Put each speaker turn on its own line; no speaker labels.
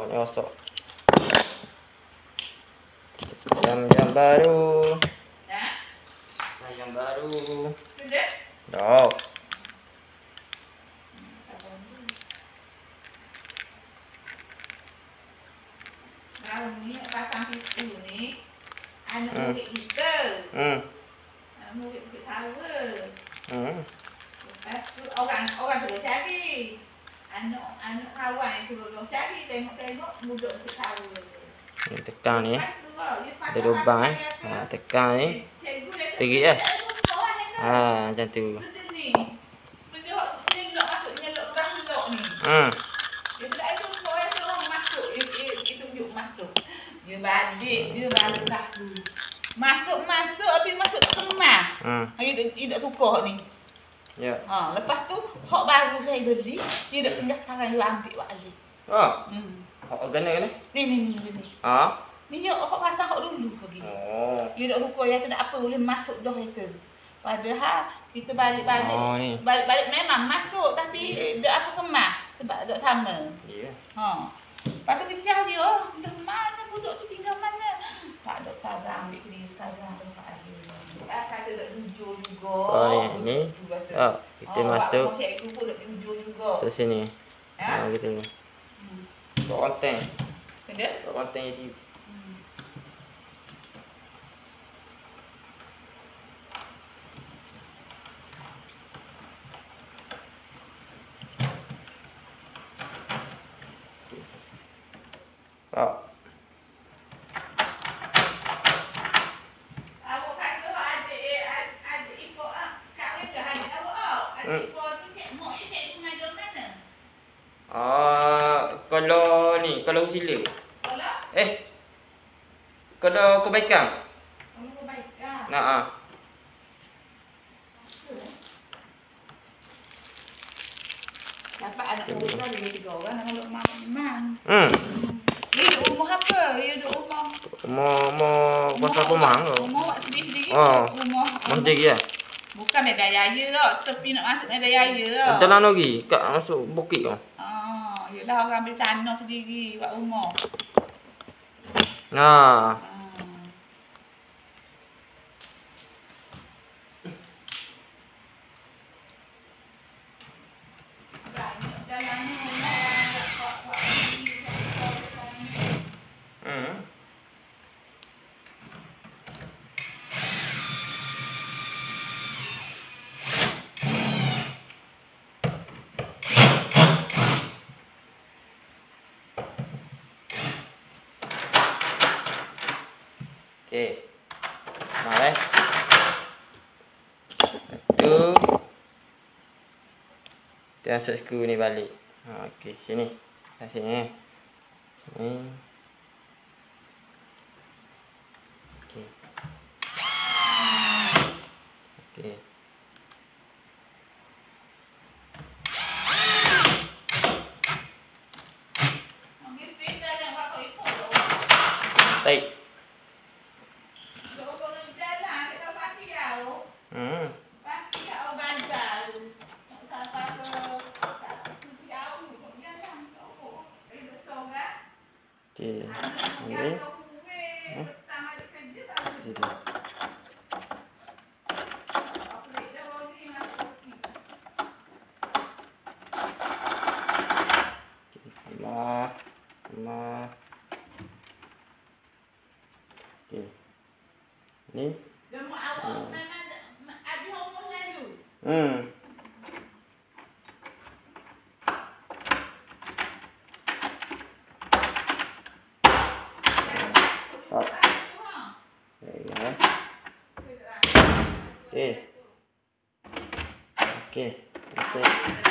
Nyosok. Jam baru. Jam baru.
Sudah?
Dah.
Kalau ni pasang pintu ni, anak murid kita. Anak murid Bukit Sawa. Lepas tu orang tu cari. Anak kawan yang tu cari, tengok duduk Bukit Sawa.
Ni tekan ni. Ada lubang tekan ni. Terik dah. Macam tu.
Ni. Benda hok nyelok masuk nyelok beras selok ni. Dia tak ada orang masuk. Dia tunjuk masuk. Dia balik dah tu. Masuk tapi masuk tak kemah. Dia tak tukar ni.
Ya.
Lepas tu hok baru saya beli, dia dak tinggal sekarang dia ambil balik.
Hok organik ni?
Ni. Ni yo hok pasang hok dulu lagi. Dia dak tukar yang tak apa boleh masuk dah kereta. Padahal kita balik-balik. Balik-balik memang masuk tapi dak apa kemah sebab dak sama.
Ya.
Lepas tu kita cari dah mana budak tu tinggal mana? Tak ada sekarang ambil ke dia sekarang tempat dia. Kata dak jujur juga.
Ni. Kita masuk.
Cikgu pun dak jujur juga.
Sini. Gitu. Buat konten.
Ada?
Buat konten YouTube.
Awak kata ada ikut kahwin ke hari awak? Ada ikut tu mak you cikgu mengajar mana?
Kalau usila.
Sekolah?
Kalau kebaikan.
Kamu kebaikan? Dapat anak muda ada 3 orang nak meluk memang. Dia duduk rumah apa? Dia duduk rumah.
Rumah pasal pemang ke?
Rumah awak sendiri-sendiri.
Rumah sendiri ya?
Bukan Medan Jaya tau. Tepi nak masuk Medan Jaya tau.
Dalam lagi kat masuk bukit tu.
Yelah orang ambil tanah sendiri buat rumah.
Okey. Mari. Tu. Kita masuk skru ni balik. Okey, sini. Kat sini. Sini. Okey. Okey. Baik. Okey. Ni. Ma. Okey. Ni.
Demo awak memang ada umur lalu.
Okey. Okey.